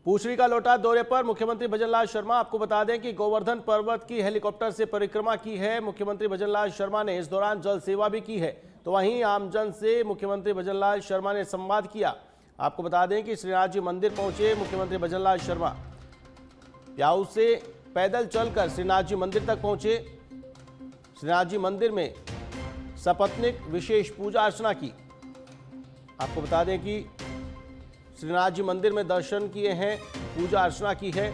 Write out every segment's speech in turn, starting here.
पूछड़ी का लोटा दौरे पर मुख्यमंत्री भजनलाल शर्मा। आपको बता दें कि गोवर्धन पर्वत की हेलीकॉप्टर से परिक्रमा की है मुख्यमंत्री भजनलाल शर्मा ने। इस दौरान जल सेवा भी की है। तो वहीं आमजन से मुख्यमंत्री भजनलाल शर्मा ने संवाद किया। आपको बता दें कि श्रीनाथ जी मंदिर पहुंचे मुख्यमंत्री भजनलाल शर्मा। प्याऊ से पैदल चलकर श्रीनाथ जी मंदिर तक पहुंचे। श्रीनाथ जी मंदिर में सपत्नीक विशेष पूजा अर्चना की। आपको बता दें कि श्रीनाथ जी मंदिर में दर्शन किए हैं, पूजा अर्चना की है।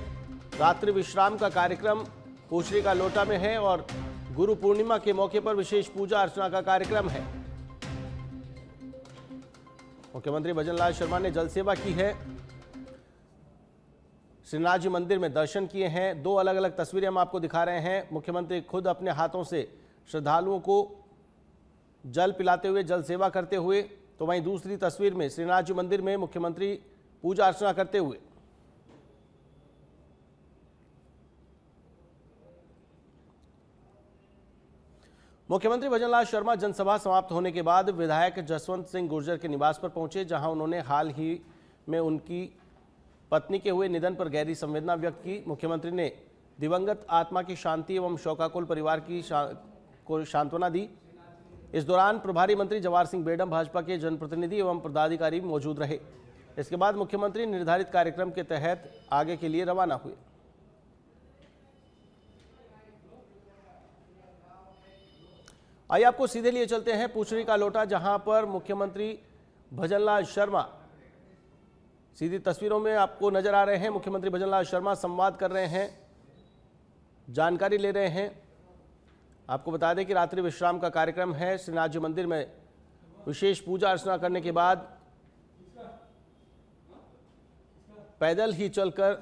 रात्रि विश्राम का कार्यक्रम पूछड़ी का लोटा में है और गुरु पूर्णिमा के मौके पर विशेष पूजा अर्चना का कार्यक्रम है। मुख्यमंत्री भजनलाल शर्मा ने जल सेवा की है, श्रीनाथ जी मंदिर में दर्शन किए हैं। दो अलग अलग तस्वीरें हम आपको दिखा रहे हैं। मुख्यमंत्री खुद अपने हाथों से श्रद्धालुओं को जल पिलाते हुए, जल सेवा करते हुए, तो वहीं दूसरी तस्वीर में श्रीनाथ जी मंदिर में मुख्यमंत्री पूजा अर्चना करते हुए। मुख्यमंत्री भजनलाल शर्मा जनसभा समाप्त होने के बाद विधायक जसवंत सिंह गुर्जर के निवास पर पहुंचे, जहां उन्होंने हाल ही में उनकी पत्नी के हुए निधन पर गहरी संवेदना व्यक्त की। मुख्यमंत्री ने दिवंगत आत्मा की शांति एवं शोकाकुल परिवार को सांत्वना दी। इस दौरान प्रभारी मंत्री जवाहर सिंह बेडम, भाजपा के जनप्रतिनिधि एवं पदाधिकारी मौजूद रहे। इसके बाद मुख्यमंत्री निर्धारित कार्यक्रम के तहत आगे के लिए रवाना हुए। आइए आपको सीधे लिए चलते हैं पूछड़ी का लोटा, जहां पर मुख्यमंत्री भजनलाल शर्मा, सीधी तस्वीरों में आपको नजर आ रहे हैं, मुख्यमंत्री भजनलाल शर्मा संवाद कर रहे हैं, जानकारी ले रहे हैं। आपको बता दें कि रात्रि विश्राम का कार्यक्रम है। श्रीनाथ जी मंदिर में विशेष पूजा अर्चना करने के बाद पैदल ही चलकर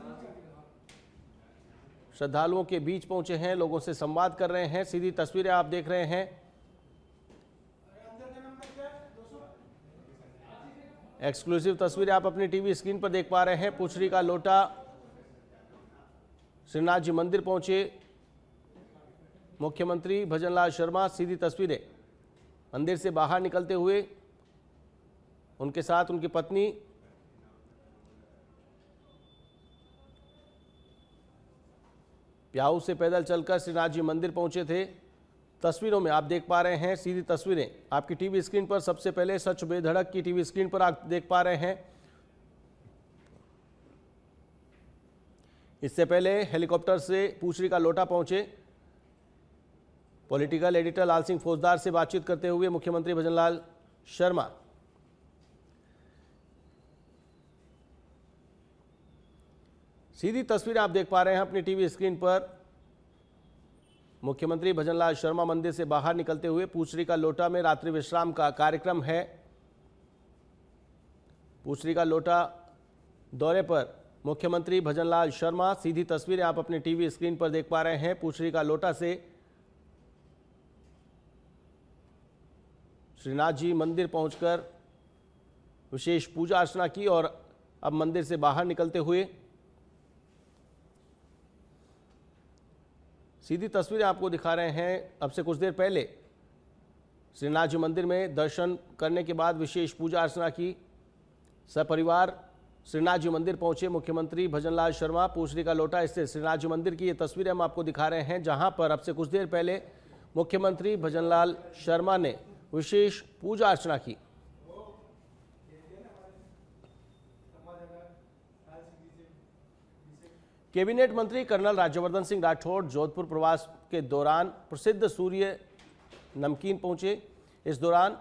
श्रद्धालुओं के बीच पहुंचे हैं, लोगों से संवाद कर रहे हैं। सीधी तस्वीरें आप देख रहे हैं। एक्सक्लूसिव तस्वीरें आप अपनी टीवी स्क्रीन पर देख पा रहे हैं। पूछड़ी का लोटा, श्रीनाथ जी मंदिर पहुंचे मुख्यमंत्री भजनलाल शर्मा। सीधी तस्वीरें मंदिर से बाहर निकलते हुए, उनके साथ उनकी पत्नी। प्याऊ से पैदल चलकर श्रीनाथ जी मंदिर पहुंचे थे। तस्वीरों में आप देख पा रहे हैं, सीधी तस्वीरें आपकी टीवी स्क्रीन पर। सबसे पहले सच बेधड़क की टीवी स्क्रीन पर आप देख पा रहे हैं। इससे पहले हेलीकॉप्टर से पूछड़ी का लोटा पहुंचे। पॉलिटिकल एडिटर लाल सिंह फौजदार से बातचीत करते हुए मुख्यमंत्री भजनलाल शर्मा। सीधी तस्वीरें आप देख पा रहे हैं अपनी टीवी स्क्रीन पर। मुख्यमंत्री भजनलाल शर्मा मंदिर से बाहर निकलते हुए पूछड़ी का लोटा में रात्रि विश्राम का कार्यक्रम है। पूछड़ी का लोटा दौरे पर मुख्यमंत्री भजनलाल शर्मा। सीधी तस्वीरें आप अपनी टीवी स्क्रीन पर देख पा रहे हैं। पूछड़ी का लोटा से श्रीनाथ जी मंदिर पहुंचकर विशेष पूजा अर्चना की और अब मंदिर से बाहर निकलते हुए सीधी तस्वीरें आपको दिखा रहे हैं। अब से कुछ देर पहले श्रीनाथ जी मंदिर में दर्शन करने के बाद विशेष पूजा अर्चना की। सपरिवार श्रीनाथ जी मंदिर पहुंचे मुख्यमंत्री भजनलाल शर्मा। पूछड़ी का लोटा इससे श्रीनाथ जी मंदिर की ये तस्वीरें हम आपको दिखा रहे हैं, जहां पर अब से कुछ देर पहले मुख्यमंत्री भजनलाल शर्मा ने विशेष पूजा अर्चना की। कैबिनेट मंत्री कर्नल राज्यवर्धन सिंह राठौड़ जोधपुर प्रवास के दौरान प्रसिद्ध सूर्य नमकीन पहुंचे। इस दौरान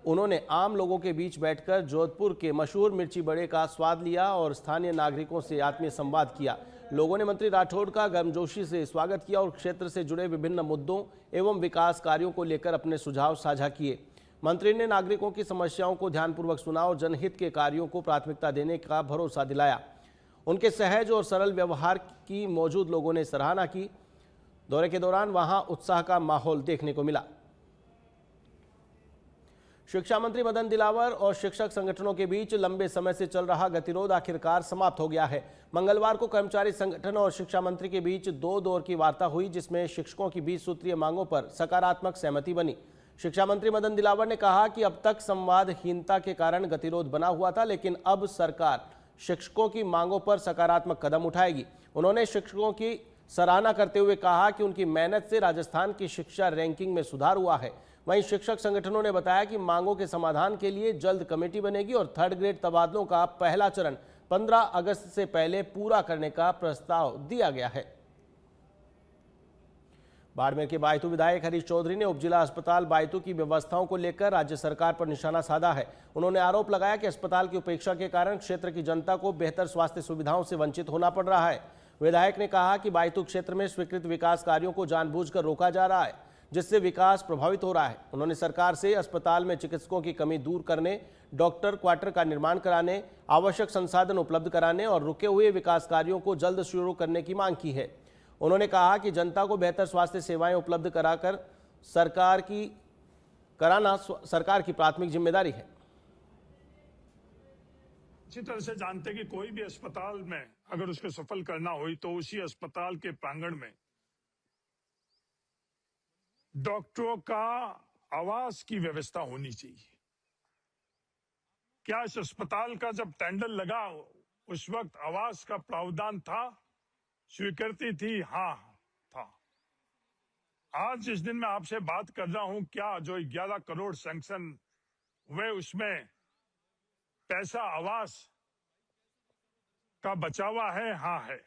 उन्होंने आम लोगों के बीच बैठकर जोधपुर के मशहूर मिर्ची बड़े का स्वाद लिया और स्थानीय नागरिकों से आत्मीय संवाद किया। लोगों ने मंत्री राठौड़ का गर्मजोशी से स्वागत किया और क्षेत्र से जुड़े विभिन्न मुद्दों एवं विकास कार्यों को लेकर अपने सुझाव साझा किए। मंत्री ने नागरिकों की समस्याओं को ध्यानपूर्वक सुना और जनहित के कार्यों को प्राथमिकता देने का भरोसा दिलाया। उनके सहज और सरल व्यवहार की मौजूद लोगों ने सराहना की। दौरे के दौरान वहां उत्साह का माहौल देखने को मिला। शिक्षा मंत्री मदन दिलावर और शिक्षक संगठनों के बीच लंबे समय से चल रहा गतिरोध आखिरकार समाप्त हो गया है। मंगलवार को कर्मचारी संगठन और शिक्षा मंत्री के बीच 2 दौर की वार्ता हुई, जिसमें शिक्षकों की 20 सूत्रीय मांगों पर सकारात्मक सहमति बनी। शिक्षा मंत्री मदन दिलावर ने कहा कि अब तक संवादहीनता के कारण गतिरोध बना हुआ था, लेकिन अब सरकार शिक्षकों की मांगों पर सकारात्मक कदम उठाएगी। उन्होंने शिक्षकों की सराहना करते हुए कहा कि उनकी मेहनत से राजस्थान की शिक्षा रैंकिंग में सुधार हुआ है। वहीं शिक्षक संगठनों ने बताया कि मांगों के समाधान के लिए जल्द कमेटी बनेगी और थर्ड ग्रेड तबादलों का पहला चरण 15 अगस्त से पहले पूरा करने का प्रस्ताव दिया गया है। बाड़मेर के बायतू विधायक हरीश चौधरी ने उपजिला अस्पताल बायतू की व्यवस्थाओं को लेकर राज्य सरकार पर निशाना साधा है। उन्होंने आरोप लगाया कि अस्पताल की उपेक्षा के कारण क्षेत्र की जनता को बेहतर स्वास्थ्य सुविधाओं से वंचित होना पड़ रहा है। विधायक ने कहा कि बायतू क्षेत्र में स्वीकृत विकास कार्यों को जानबूझकर रोका जा रहा है, जिससे विकास प्रभावित हो रहा है। उन्होंने सरकार से अस्पताल में चिकित्सकों की कमी दूर करने, डॉक्टर क्वार्टर का निर्माण कराने, आवश्यक संसाधन उपलब्ध कराने और रुके हुए विकास कार्यों को जल्द शुरू करने की मांग की है। उन्होंने कहा कि जनता को बेहतर स्वास्थ्य सेवाएं उपलब्ध कराकर सरकार की प्राथमिक जिम्मेदारी है। अच्छी तरह से जानते कि कोई भी अस्पताल में अगर उसको सफल करना हो तो उसी अस्पताल के प्रांगण में डॉक्टरों का आवास की व्यवस्था होनी चाहिए। क्या इस अस्पताल का जब टेंडर लगा उस वक्त आवास का प्रावधान था, स्वीकृति थी? हाँ था। आज जिस दिन मैं आपसे बात कर रहा हूं, क्या जो 11 करोड़ सैंक्शन हुए उसमें पैसा आवास का बचा हुआ है? हाँ है।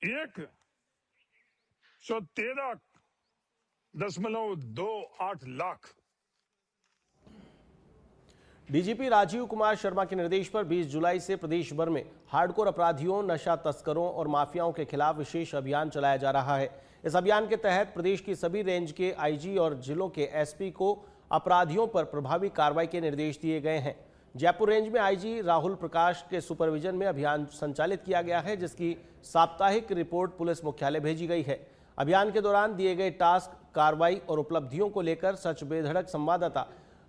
113.28 लाख। डीजीपी राजीव कुमार शर्मा के निर्देश पर 20 जुलाई से प्रदेश भर में हार्डकोर अपराधियों, नशा तस्करों और माफियाओं के खिलाफ विशेष अभियान चलाया जा रहा है। इस अभियान के तहत प्रदेश की सभी रेंज के आईजी और जिलों के एसपी को अपराधियों पर प्रभावी कार्रवाई के निर्देश दिए गए हैं। जयपुर रेंज में आईजी राहुल प्रकाश के सुपरविजन में अभियान संचालित किया गया है, जिसकी साप्ताहिक रिपोर्ट पुलिस मुख्यालय भेजी गई है। अभियान के दौरान दिए गए टास्क, कार्रवाई और उपलब्धियों को लेकर सच बेधड़क संवाददाता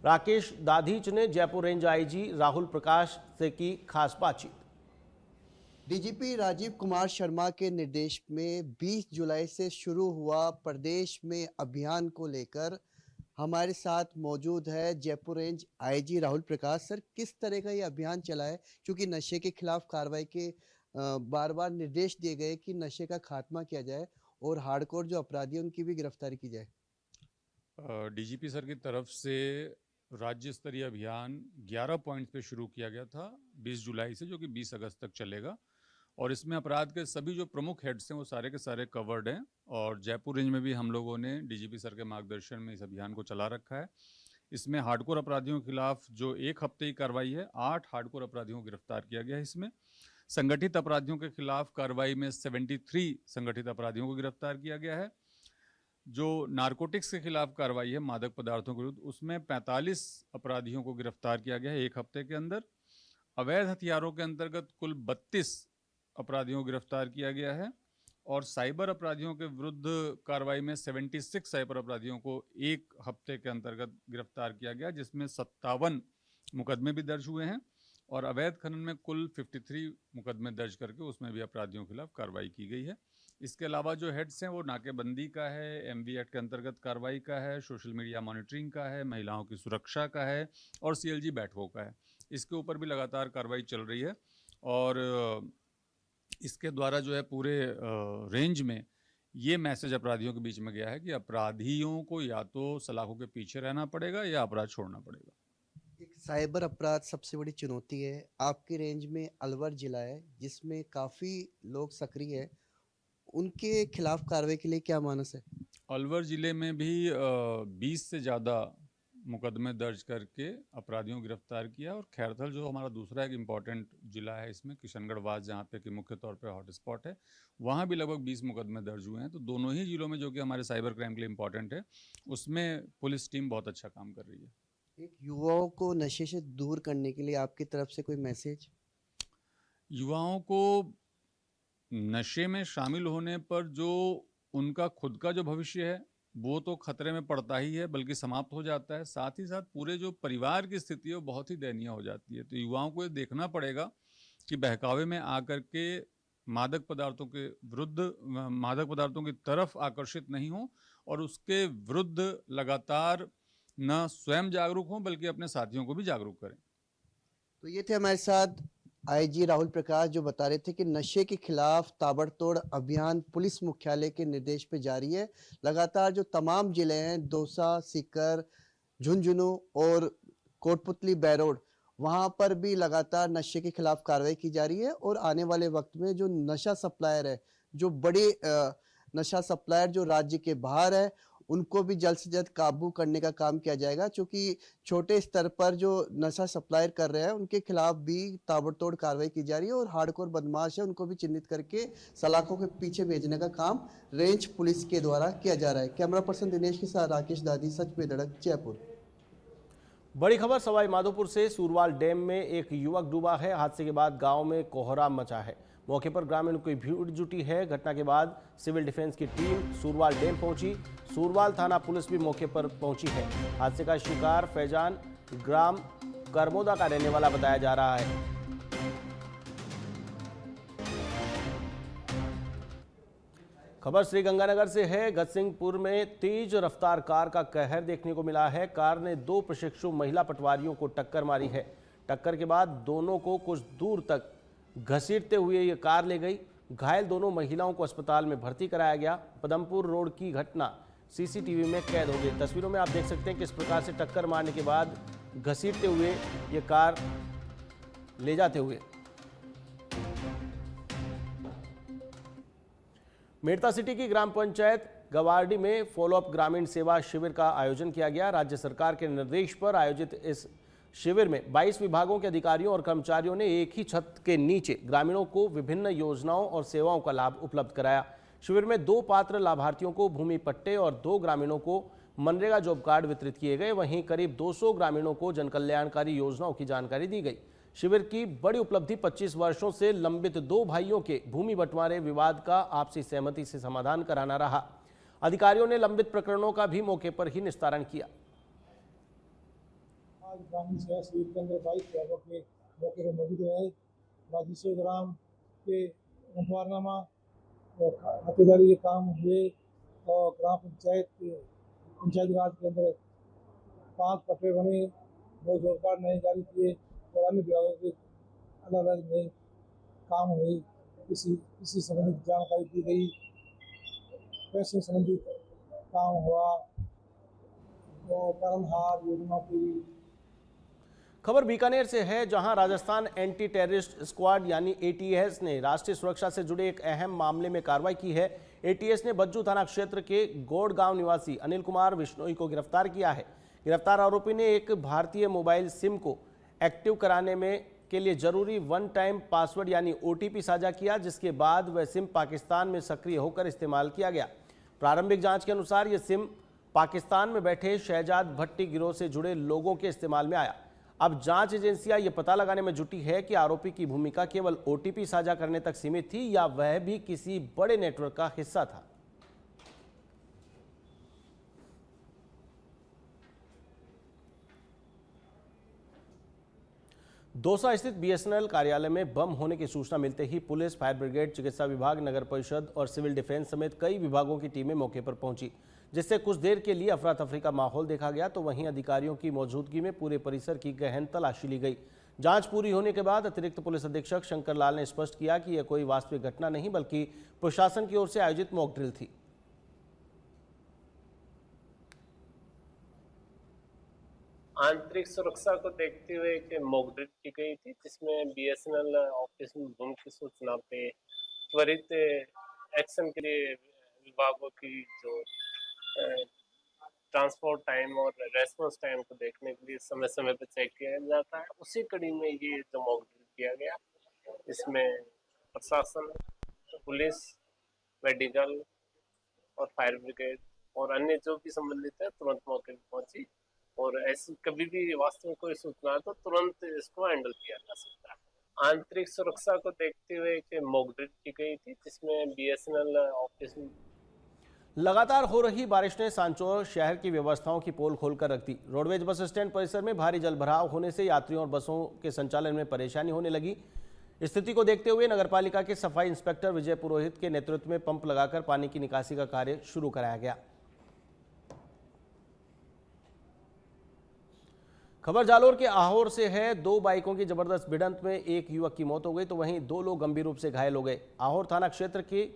राकेश दाधीच ने जयपुर रेंज आईजी राहुल प्रकाश से की खास बातचीत। डीजीपी राजीव कुमार शर्मा के निर्देश में 20 जुलाई से शुरू हुआ प्रदेश में अभियान को लेकर हमारे साथ मौजूद है Jaipur range IG Rahul Prakash. Sir, किस तरह का ये अभियान चला है, क्योंकि नशे के खिलाफ कार्रवाई के बार बार निर्देश दिए गए कि नशे का खात्मा किया जाए और हार्डकोर जो अपराधी उनकी भी गिरफ्तारी की जाए? डीजीपी सर की तरफ से राज्य स्तरीय अभियान 11 पॉइंट्स पे शुरू किया गया था 20 जुलाई से, जो कि 20 अगस्त तक चलेगा। और इसमें अपराध के सभी जो प्रमुख हेड्स हैं वो सारे के सारे कवर्ड हैं। और जयपुर रेंज में भी हम लोगों ने डीजीपी सर के मार्गदर्शन में इस अभियान को चला रखा है। इसमें हार्डकोर अपराधियों के खिलाफ जो एक हफ्ते की कार्रवाई है, 8 हार्डकोर अपराधियों को गिरफ्तार किया गया है। इसमें संगठित अपराधियों के खिलाफ कार्रवाई में 73 संगठित अपराधियों को गिरफ्तार किया गया है। जो नारकोटिक्स के खिलाफ कार्रवाई है, मादक पदार्थों के विरुद्ध, उसमें 45 अपराधियों को गिरफ्तार किया गया है एक हफ्ते के अंदर। अवैध हथियारों के अंतर्गत कुल 32 अपराधियों को गिरफ्तार किया गया है। और साइबर अपराधियों के विरुद्ध कार्रवाई में 76 साइबर अपराधियों को एक हफ्ते के अंतर्गत गिरफ्तार किया गया, जिसमें 57 मुकदमे भी दर्ज हुए हैं। और अवैध खनन में कुल 53 मुकदमे दर्ज करके उसमें भी अपराधियों के खिलाफ कार्रवाई की गई है। इसके अलावा जो हेड्स हैं वो नाकेबंदी का है, एमवी एक्ट के अंतर्गत कार्रवाई का है, सोशल मीडिया मॉनिटरिंग का है, महिलाओं की सुरक्षा का है और सीएलजी बैठकों का है। इसके ऊपर भी लगातार कार्रवाई चल रही है। और इसके द्वारा जो है पूरे रेंज में ये मैसेज अपराधियों के बीच में गया है कि अपराधियों को या तो सलाखों के पीछे रहना पड़ेगा या अपराध छोड़ना पड़ेगा। एक साइबर अपराध सबसे बड़ी चुनौती है। आपकी रेंज में अलवर जिला है जिसमें काफ़ी लोग सक्रिय है, उनके खिलाफ कार्रवाई के लिए क्या मानस है? अलवर ज़िले में भी 20 से ज़्यादा मुकदमे दर्ज करके अपराधियों को गिरफ्तार किया। और खैरथल जो हमारा दूसरा एक इम्पॉर्टेंट ज़िला है इसमें, किशनगढ़वास, जहाँ पे कि मुख्य तौर पे हॉट स्पॉट है, वहाँ भी लगभग 20 मुकदमे दर्ज हुए हैं। तो दोनों ही ज़िलों में जो कि हमारे साइबर क्राइम के लिए इम्पॉर्टेंट है, उसमें पुलिस टीम बहुत अच्छा काम कर रही है। एक युवाओं को नशे से दूर करने के लिए आपकी तरफ से कोई मैसेज? युवाओं को नशे में शामिल होने पर जो उनका खुद का जो भविष्य है वो तो खतरे में पड़ता ही है, बल्कि समाप्त हो जाता है। साथ ही साथ पूरे जो परिवार की स्थिति है वो बहुत ही दयनीय हो जाती है। तो युवाओं को ये देखना पड़ेगा कि बहकावे में आकर के मादक पदार्थों के विरुद्ध, मादक पदार्थों की तरफ आकर्षित नहीं हो और उसके विरुद्ध लगातार न स्वयं जागरूक हों बल्कि अपने साथियों को भी जागरूक करें। तो ये थे हमारे साथ आईजी राहुल प्रकाश, जो बता रहे थे कि नशे के खिलाफ ताबड़तोड़ अभियान पुलिस मुख्यालय के निर्देश पे जारी है। लगातार जो तमाम जिले हैं, दौसा, सीकर, झुंझुनू और कोटपुतली, बैरोड, वहां पर भी लगातार नशे के खिलाफ कार्रवाई की जा रही है। और आने वाले वक्त में जो नशा सप्लायर है, जो बड़े नशा सप्लायर जो राज्य के बाहर है, उनको भी जल्द से जल्द काबू करने का काम किया जाएगा। क्योंकि छोटे स्तर पर जो नशा सप्लायर कर रहे हैं, उनके खिलाफ भी ताबड़तोड़ कार्रवाई की जा रही है और हार्डकोर बदमाश है उनको भी चिन्हित करके सलाखों के पीछे भेजने का काम रेंज पुलिस के द्वारा किया जा रहा है। कैमरा पर्सन दिनेश के साथ राकेश दादी, सच पे धड़क, जयपुर। बड़ी खबर सवाई माधोपुर से। सूरवाल डैम में एक युवक डूबा है। हादसे के बाद गांव में कोहराम मचा है। मौके पर ग्रामीणों की भीड़ जुटी है। घटना के बाद सिविल डिफेंस की टीम सूरवाल डैम पहुंची। सूरवाल थाना पुलिस भी मौके पर पहुंची है। हादसे का शिकार फैजान ग्राम करमोदा का रहने वाला बताया जा रहा है। खबर श्रीगंगानगर से है। गजसिंहपुर में तेज रफ्तार कार का कहर देखने को मिला है। कार ने 2 प्रशिक्षु महिला पटवारियों को टक्कर मारी है। टक्कर के बाद दोनों को कुछ दूर तक घसीटते हुए ये कार ले गई। घायल दोनों महिलाओं को अस्पताल में भर्ती कराया गया। पदमपुर रोड की घटना सीसीटीवी में कैद हो गई। तस्वीरों में आप देख सकते हैं किस प्रकार से टक्कर मारने के बाद घसीटते हुए ये कार ले जाते हुए। मेड़ता सिटी की ग्राम पंचायत गवारडी में फॉलोअप ग्रामीण सेवा शिविर का आयोजन किया गया। राज्य सरकार के निर्देश पर आयोजित इस शिविर में 22 विभागों के अधिकारियों और कर्मचारियों ने एक ही छत के नीचे ग्रामीणों को विभिन्न योजनाओं और सेवाओं का लाभ उपलब्ध कराया। शिविर में 2 पात्र लाभार्थियों को भूमि पट्टे और 2 ग्रामीणों को मनरेगा जॉब कार्ड वितरित किए गए। वहीं करीब 200 ग्रामीणों को जनकल्याणकारी योजनाओं की जानकारी दी गई। शिविर की बड़ी उपलब्धि 25 वर्षों से लंबित 2 भाइयों के भूमि बंटवारे विवाद का आपसी सहमति से समाधान कराना रहा। अधिकारियों ने लंबित प्रकरणों का भी मौके पर ही निस्तारण किया। आज ग्रामीण सेवा शिविर के अंदर 22 विभागों के मौके पर मौजूद है। राजस्व ग्राम के बंटवारनामा और खातेदारी के काम हुए और ग्राम पंचायत राज के अंदर 5 पट्टे बने, 2 जॉब कार्ड नए जारी किए और अन्य विभागों के अलग अलग नए काम हुए। किसी संबंधित जानकारी दी गई, पैसे संबंधित काम हुआ और कर्महार योजना की। खबर बीकानेर से है, जहां राजस्थान एंटी टेररिस्ट स्क्वाड यानी एटीएस ने राष्ट्रीय सुरक्षा से जुड़े एक अहम मामले में कार्रवाई की है। एटीएस ने बज्जू थाना क्षेत्र के गोड़ गांव निवासी अनिल कुमार बिश्नोई को गिरफ्तार किया है। गिरफ्तार आरोपी ने एक भारतीय मोबाइल सिम को एक्टिव कराने में के लिए जरूरी 1 टाइम पासवर्ड यानी ओटीपी साझा किया, जिसके बाद वह सिम पाकिस्तान में सक्रिय होकर इस्तेमाल किया गया। प्रारंभिक जांच के अनुसार यह सिम पाकिस्तान में बैठे शहजाद भट्टी गिरोह से जुड़े लोगों के इस्तेमाल में आया। अब जांच एजेंसियां यह पता लगाने में जुटी है कि आरोपी की भूमिका केवल ओटीपी साझा करने तक सीमित थी या वह भी किसी बड़े नेटवर्क का हिस्सा था। दौसा स्थित बीएसएनएल कार्यालय में बम होने की सूचना मिलते ही पुलिस, फायर ब्रिगेड, चिकित्सा विभाग, नगर परिषद और सिविल डिफेंस समेत कई विभागों की टीमें मौके पर पहुंची, जिससे कुछ देर के लिए अफरा तफरी का माहौल देखा गया। तो वहीं अधिकारियों की मौजूदगी में पूरे परिसर की गहन तलाशी ली गई। जांच पूरी होने के बाद अतिरिक्त पुलिस अधीक्षक शंकर लाल ने स्पष्ट किया कि यह कोई वास्तविक घटना नहीं बल्कि प्रशासन की ओर से आयोजित मॉक ड्रिल थी। आंतरिक सुरक्षा को देखते हुए एक मॉक ड्रिल की गई थी, जिसमें बीएसएनएल ऑफिस में बम की सूचना पे त्वरित एक्शन के लिए विभागों की जो ट्रांसपोर्ट टाइम और रेस्पॉन्स टाइम को देखने के लिए समय समय पर चेक किया जाता है। उसी कड़ी में ये जो मॉक ड्रिल किया गया, इसमें प्रशासन, पुलिस, मेडिकल और फायर ब्रिगेड और अन्य जो भी संबंधित है तुरंत मौके पर पहुंची और ऐसी कभी भी वास्तव में कोई सूचना है तो तुरंत इसको हैंडल किया जा सकता है। आंतरिक सुरक्षा को देखते हुए एक मॉक ड्रिल की गई थी, जिसमें बीएसएनएल ऑफिस में। लगातार हो रही बारिश ने सांचौर शहर की व्यवस्थाओं की पोल खोलकर रख दी। रोडवेज बस स्टैंड परिसर में भारी जलभराव होने से यात्रियों और बसों के संचालन में परेशानी होने लगी। स्थिति को देखते हुए नगरपालिका के सफाई इंस्पेक्टर विजय पुरोहित के नेतृत्व में पंप लगाकर पानी की निकासी का कार्य शुरू कराया गया। खबर जालोर के आहोर से है। दो बाइकों की जबरदस्त भिड़ंत में एक युवक की मौत हो गई तो वहीं दो लोग गंभीर रूप से घायल हो गए। आहोर थाना क्षेत्र के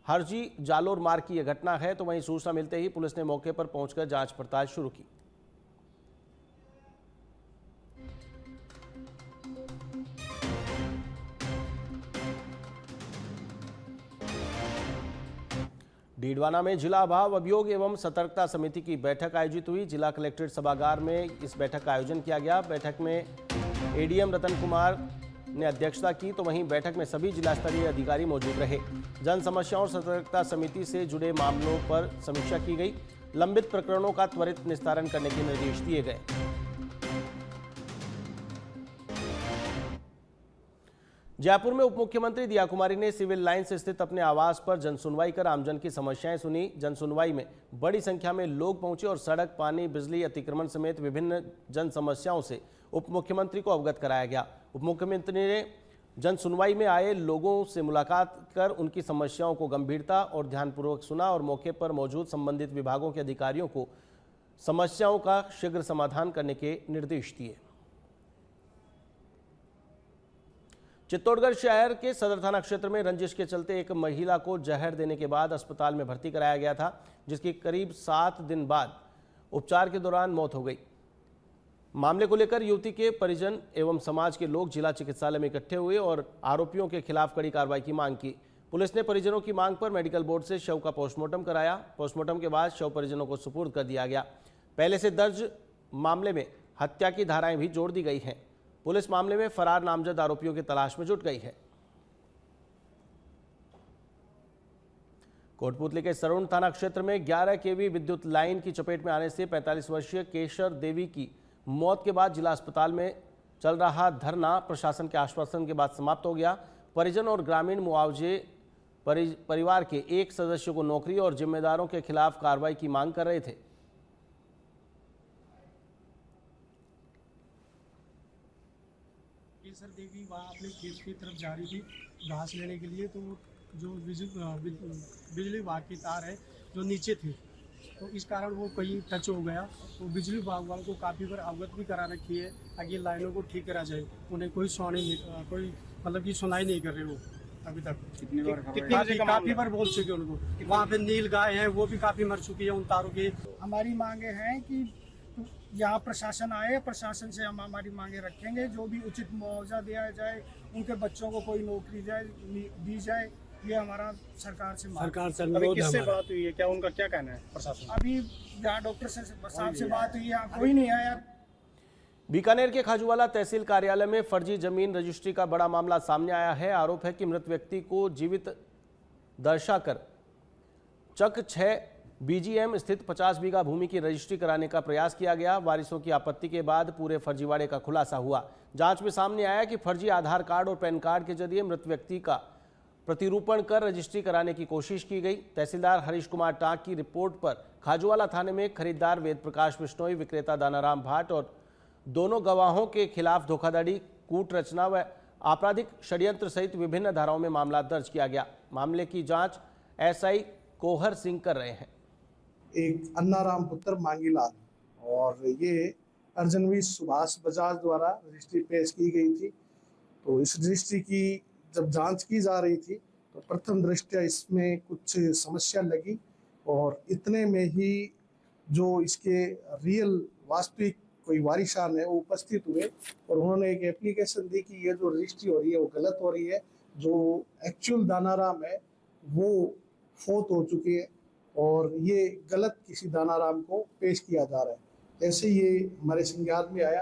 हरजी जालोर मार्ग की यह घटना है तो वहीं सूचना मिलते ही पुलिस ने मौके पर पहुंचकर जांच पड़ताल शुरू की। डीडवाना में जिला अभाव अभियोग एवं सतर्कता समिति की बैठक आयोजित हुई। जिला कलेक्ट्रेट सभागार में इस बैठक का आयोजन किया गया। बैठक में एडीएम रतन कुमार ने अध्यक्षता की तो वहीं बैठक में सभी जिला स्तरीय अधिकारी मौजूद रहे। जन समस्याओं और सतर्कता समिति से जुड़े मामलों पर समीक्षा की गई। लंबित प्रकरणों का त्वरित निस्तारण करने के निर्देश दिए गए। जयपुर में उप मुख्यमंत्री दिया कुमारी ने सिविल लाइंस स्थित अपने आवास पर जनसुनवाई कर आमजन की समस्याएं सुनी। जनसुनवाई में बड़ी संख्या में लोग पहुंचे और सड़क, पानी, बिजली, अतिक्रमण समेत विभिन्न जन समस्याओं से उप मुख्यमंत्री को अवगत कराया गया। उप मुख्यमंत्री ने जनसुनवाई में आए लोगों से मुलाकात कर उनकी समस्याओं को गंभीरता और ध्यानपूर्वक सुना और मौके पर मौजूद संबंधित विभागों के अधिकारियों को समस्याओं का शीघ्र समाधान करने के निर्देश दिए। चित्तौड़गढ़ शहर के सदर थाना क्षेत्र में रंजिश के चलते एक महिला को जहर देने के बाद अस्पताल में भर्ती कराया गया था, जिसकी करीब 7 दिन बाद उपचार के दौरान मौत हो गई। मामले को लेकर युवती के परिजन एवं समाज के लोग जिला चिकित्सालय में इकट्ठे हुए और आरोपियों के खिलाफ कड़ी कार्रवाई की मांग की। पुलिस ने परिजनों की मांग पर मेडिकल बोर्ड से शव का पोस्टमार्टम कराया। पोस्टमार्टम के बाद शव परिजनों को सुपुर्द कर दिया गया। पहले से दर्ज मामले में हत्या की धाराएं भी जोड़ दी गई हैं। पुलिस मामले में फरार नामजद आरोपियों की तलाश में जुट गई है। कोटपुतली के सरुण थाना क्षेत्र में 11 केवी विद्युत लाइन की चपेट में आने से 45 वर्षीय केशर देवी की मौत के बाद जिला अस्पताल में चल रहा धरना प्रशासन के आश्वासन के बाद समाप्त हो गया। परिजन और ग्रामीण मुआवजे परिवार के एक सदस्य को नौकरी और जिम्मेदारों के खिलाफ कार्रवाई की मांग कर रहे थे। केसर देवी वहाँ अपने खेत की तरफ जा रही थी घास लेने के लिए, तो जो बिजली विभाग की तार है जो नीचे थी, तो इस कारण वो कहीं टच हो गया। तो बिजली विभाग वालों को काफ़ी बार अवगत भी करा रखी है ताकि लाइनों को ठीक करा जाए। उन्हें कोई सुनाई नहीं कर रहे वो अभी तक। काफ़ी बार बोल चुके उनको। वहाँ पे नील गाय है वो भी काफ़ी मर चुकी है उन तारों की। हमारी मांगे हैं कि यहाँ प्रशासन आए, प्रशासन से हम हमारी मांगे रखेंगे। जो भी उचित मुआवजा दिया जाए, उनके बच्चों को कोई नौकरी दी जाए, ये हमारा सरकार से अभी किससे बात हुई है, क्या उनका क्या कहना है प्रशासन? अभी यहाँ डॉक्टर साहब से बात हुई है, यहाँ कोई नहीं आया। बीकानेर के खाजूवाला तहसील कार्यालय में फर्जी जमीन रजिस्ट्री का बड़ा मामला सामने आया है। आरोप है कि मृत व्यक्ति को जीवित दर्शाकर चक 6 बीजीएम स्थित 50 बीघा भूमि की रजिस्ट्री कराने का प्रयास किया गया। वारिसों की आपत्ति के बाद पूरे फर्जीवाड़े का खुलासा हुआ। जांच में सामने आया कि फर्जी आधार कार्ड और पैन कार्ड के जरिए मृत व्यक्ति का प्रतिरूपण कर रजिस्ट्री कराने की कोशिश की गई। तहसीलदार हरीश कुमार टाक की रिपोर्ट पर खाजूवाला थाने में खरीदार वेद प्रकाश बिश्नोई, विक्रेता दानाराम भाट और दोनों गवाहों के खिलाफ धोखाधड़ी, कूट रचना व आपराधिक षड्यंत्र सहित विभिन्न धाराओं में मामला दर्ज किया गया। मामले की जांच एसआई कोहर सिंह कर रहे हैं। एक अन्नाराम पुत्र मांगीलाल और ये अर्जनवीर सुभाष बजाज द्वारा रजिस्ट्री पेश की गई थी। तो इस रजिस्ट्री की जब जांच की जा रही थी तो प्रथम दृष्टया इसमें कुछ समस्या लगी और इतने में ही जो इसके रियल वास्तविक कोई वारिसान है वो उपस्थित हुए और उन्होंने एक एप्लीकेशन दी कि ये जो रजिस्ट्री हो रही है वो गलत हो रही है। जो एक्चुअल दानाराम है वो फोत हो चुकी है और ये गलत किसी दानाराम को पेश किया जा रहा है। ऐसे ये हमारे संज्ञान में आया